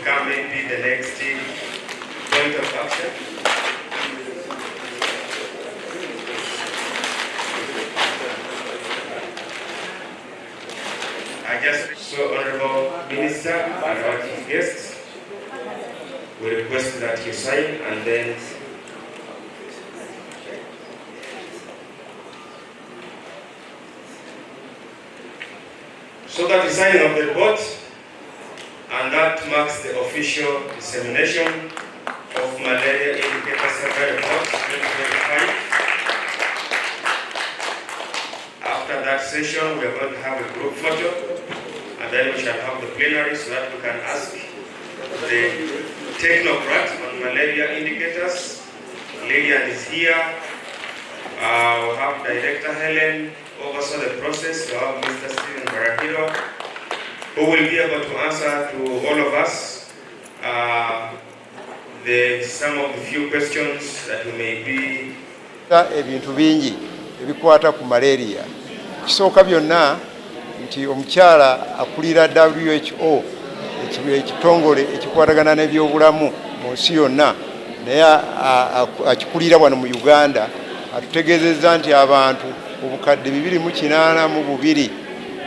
become maybe the next point of action. So Honorable Minister and our chief guests, we request that you sign and then so that the signing of the report, and that marks the official dissemination of malaria indicator survey report 2025. After that session, we are going to have a group photo, and then we shall have the plenary so that we can ask the technocrat on malaria indicators. Lillian is here. We have Director Helen oversaw the process. We have Mr. Stephen Barahiro, who will be able to answer to all of us some of the few questions that we may be. Ebintu bingi ebikwata ku malaria. Kisooka byonna nti omukyala akulira WHO ekitongole ekikwatagana n'ebyobulamu mu nsi yonna naye akikulira wano mu Uganda atutegeezezza nti abantu obukadde 282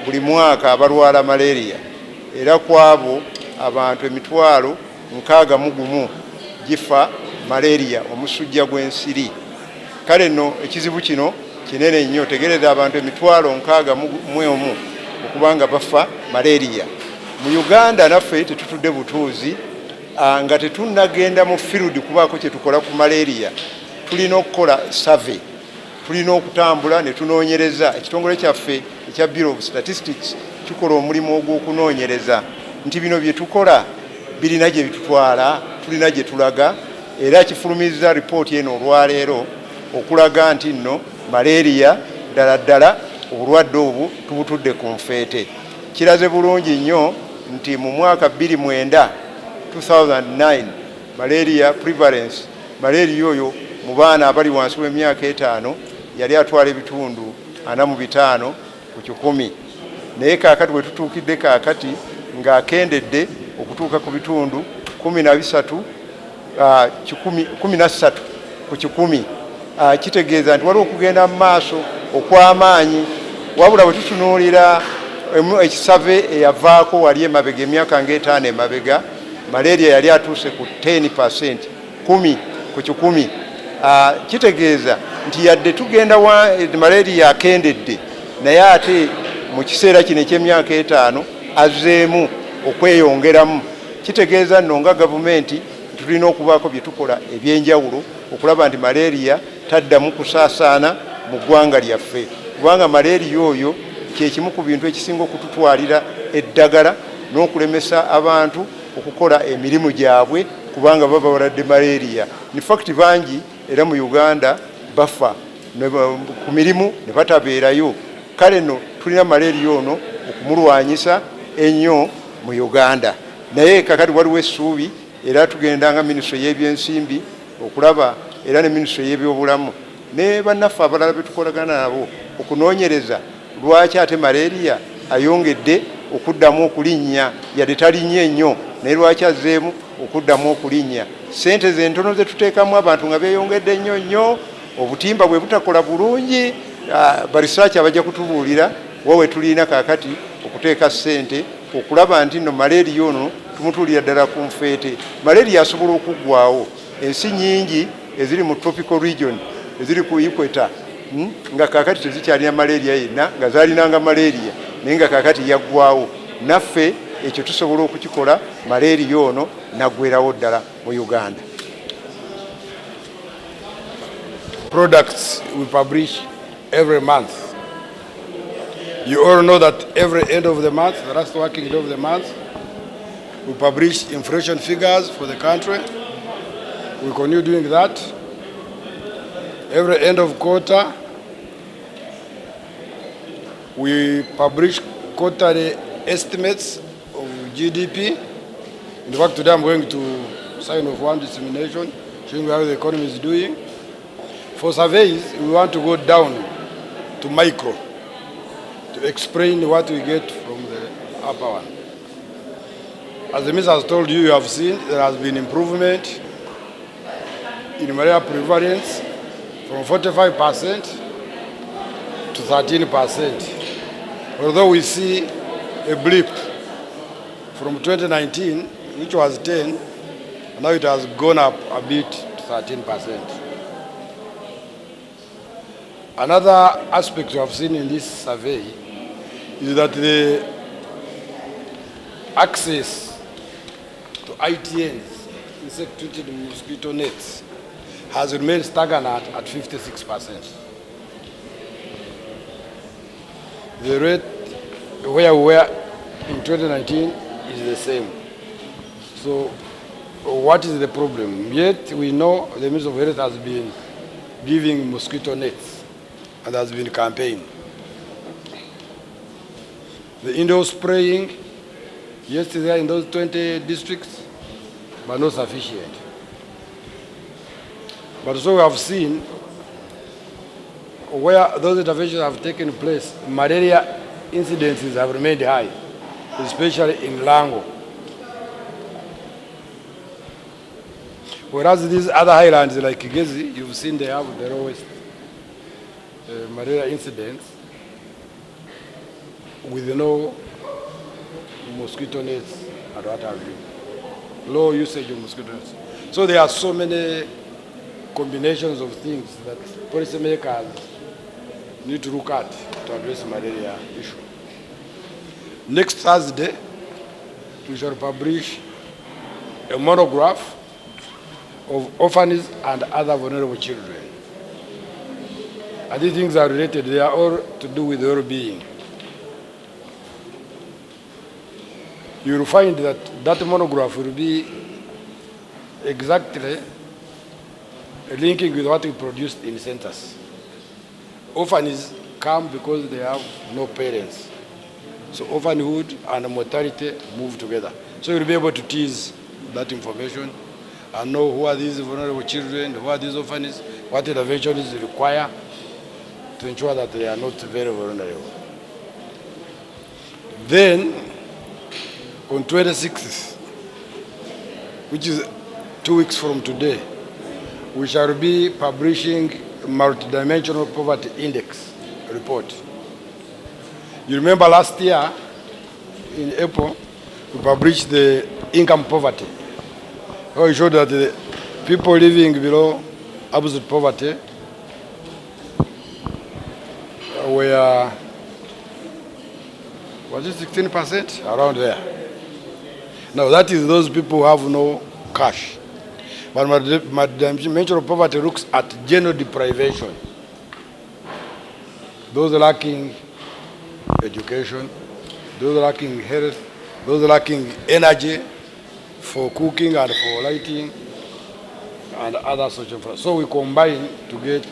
buli mwaka abalwala malaria, era ku abo abantu 61,000 gifa malaria omusujja gw'ensiri. Kale nno ekizibu kino kinene nnyo, tegereza abantu 61,000 okubanga bafa malaria. Mu Uganda naffe tetutudde butuuzi nga tetunnagenda mu field kubaako kye tukola ku malaria. Tulina okukola survey, tulina okutambula ne tunoonyereza. Ekitongole kyaffe ekya Bureau of Statistics kikola omulimu ogw'okunoonyereza nti bino bye tukola birina gye bitutwala, tulina gye tulaga, era kifulumizza ripooti eno olwaleero okulaga nti nno malaria ddala obulwadde obwo tubutudde ku nfeete. Kiraze bulungi nnyo nti mu mwaka 2009 malaria prevalence, malaria oyo mu baana abali wansi w'emyaka 5 yali atwala ebitundu 45 ku 100, naye kaakati bwe tutuukidde kaakati ng'akendedde okutuuka ku bitundu 13 ku 100. Kitegeeza nti waliwo okugenda mu maaso okw'amaanyi, wabula bwe tutunuulira ekisave eyavaako wali emabega emyaka nga5 emabega, malaria yali atuuse ku 10%, 10 ku 100. Kitegeeza nti yadde tugenda malaria akendedde, naye ate mu kiseera kino eky'emyaka 5 azzeemu okweyongeramu. Kitegeeza nno nga gavumenti tulina okubaako bye tukola ebyenjawulo okulaba nti malaria taddamu kusaasaana mu ggwanga lyaffe, kubanga malaria oyo kyekimu ku bintu ekisinga okututwalira eddagala n'okulemesa abantu okukola emirimu gyabwe kubanga baba baladde malaria. In fact bangi era mu Uganda bafa ku mirimu ne batabeerayo. Kale nno tulina malaria ono okumulwanyisa ennyo mu Uganda, naye kakati waliwo essuubi era tugenda nga Minisitule y'ebyensimbi okulaba era ne Minisitule y'ebyobulamu ne bannaffe abalala betukolagana nabo okunoonyereza lwaki ate malaria ayongedde okuddamu okulinnya, yadde talinnye nnyo naye lwaki azzeemu okuddamu okulinnya. Ssente zentono ze tuteekamu abantu nga beeyongedde nnyo, obutimba bwe butakola bulungi. Barisaaki abajja kutubuulira wowe tulina kaakati okuteeka ssente okulaba nti nno malaria ono tumutuulira ddala ku nfeete. Malaria asobola okuggwaawo. Ensi nnyingi eziri mu tropical region eziri ku equator nga kaakati tezikyalina malaria yenna, nga zaalinanga malaria naye nga kaakati yaggwaawo. Naffe ekyo tusobola okukikola, malaria ono naggweerawo ddala mu Uganda. Products we publish every month. You all know that every end of the month, the last working day of the month, we publish inflation figures for the country. We continue doing that. Every end of quarter, we publish quarterly estimates of GDP. In fact, today I'm going to sign off one dissemination showing how the economy is doing. For surveys, we want to go down to micro to explain what we get from the upper one. As the minister has told you, you have seen there has been improvement in malaria prevalence from 45% to 13%. Although we see a blip from 2019, which was 10, now it has gone up a bit to 13%. Another aspect we have seen in this survey is that the access to ITNs, insect-treated mosquito nets, has remained stagnant at 56%. The rate where we were in 2019 is the same. So what is the problem? Yet we know the Ministry of Health has been giving mosquito nets and has been campaign. The indoor spraying, yesterday in those 20 districts, but not sufficient. But so we have seen where those interventions have taken place, malaria incidences have remained high, especially in Lango. Whereas these other highlands like Kigezi, you've seen they have the lowest malaria incidents with no mosquito nets and what have you. Low usage of mosquito nets. So there are so many combinations of things that policymakers need to look at to address the malaria issue. Next Thursday, we shall publish a monograph of orphans and other vulnerable children. And these things are related, they are all to do with well-being. You will find that that monograph will be exactly linking with what we produced in centers. Orphans come because they have no parents. So orphanhood and mortality move together. So you'll be able to tease that information and know who are these vulnerable children, who are these orphans, what interventions require to ensure that they are not very vulnerable. Then, on 26th, which is 2 weeks from today, we shall be publishing a multidimensional poverty index report. You remember last year, in April, we published the income poverty. Where we showed that the people living below absolute poverty were, was it 16%? Around there. Now that is those people who have no cash. But multidimensional poverty looks at general deprivation. Those lacking education, those lacking health, those lacking energy for cooking and for lighting and other social infrastructure. So we combine to get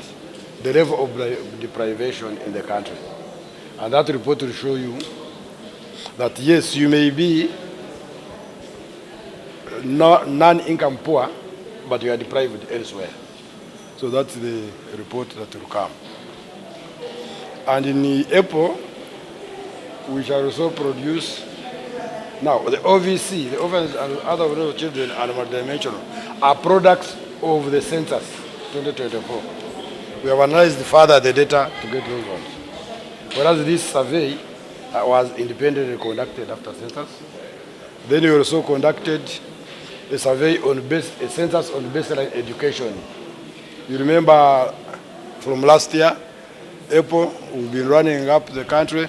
the level of deprivation in the country. And that report will show you that yes, you may be non-income poor, but you are deprived elsewhere. So that's the report that will come. And in April, we shall also produce, now the OVC, the orphans and other vulnerable children and multidimensional, are products of the census 2024. We have analyzed further the data to get those ones. Whereas this survey was independently conducted after census. Then we also conducted a survey on a census on baseline education. You remember from last year, April, we've been running up the country.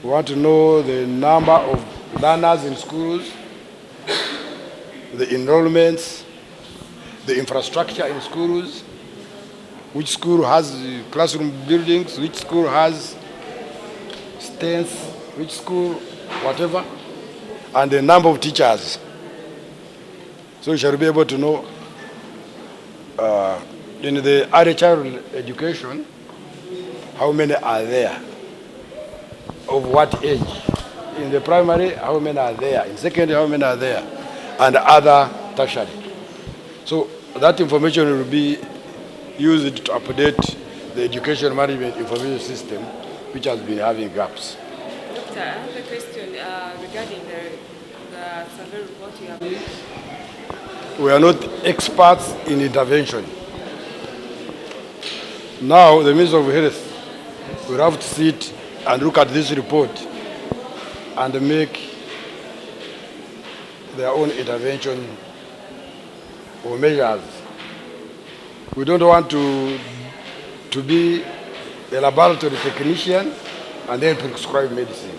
We want to know the number of learners in schools, the enrollments, the infrastructure in schools, which school has classroom buildings, which school has stands, which school, whatever, and the number of teachers. So you shall be able to know in the early childhood education, how many are there, of what age. In the primary, how many are there. In secondary, how many are there, and other tertiary. So that information will be used to update the education management information system, which has been having gaps. Doctor, I have a question regarding the the survey report you have? We are not experts in intervention. Now, the Minister of Health will have to sit and look at this report and make their own intervention or measures. We don't want to be a laboratory technician and then prescribe medicine.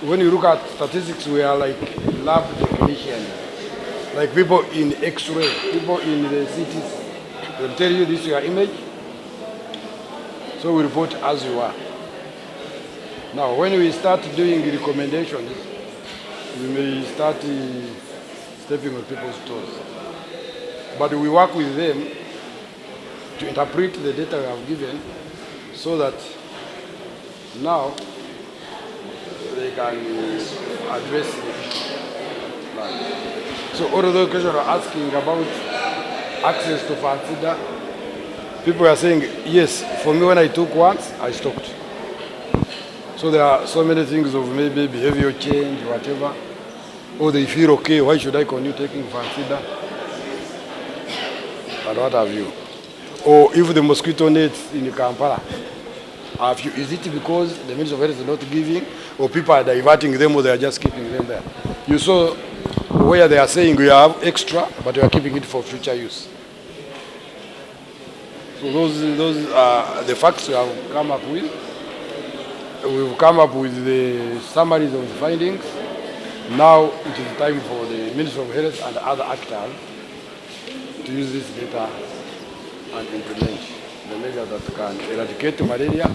When you look at statistics, we are like lab technicians, like people in X-ray, people in the cities. They'll tell you this is your image, so we report as you are. Now, when we start doing recommendations, we may start stepping on people's toes. But we work with them to interpret the data we have given so that now they can address the issue. So all of those questions are asking about access to Fansida. People are saying, yes, for me when I took once, I stopped. So there are so many things of maybe behavior change, whatever. Or they feel okay, why should I continue taking Fansida? And what have you. Or if the mosquito nets in Kampala, is it because the Ministry of Health is not giving, or people are diverting them, or they are just keeping them there? You saw where they are saying we have extra, but we are keeping it for future use. So those are the facts we have come up with. We've come up with the summaries of the findings. Now it is time for the Ministry of Health and other actors to use this data and implement the measures that can eradicate malaria.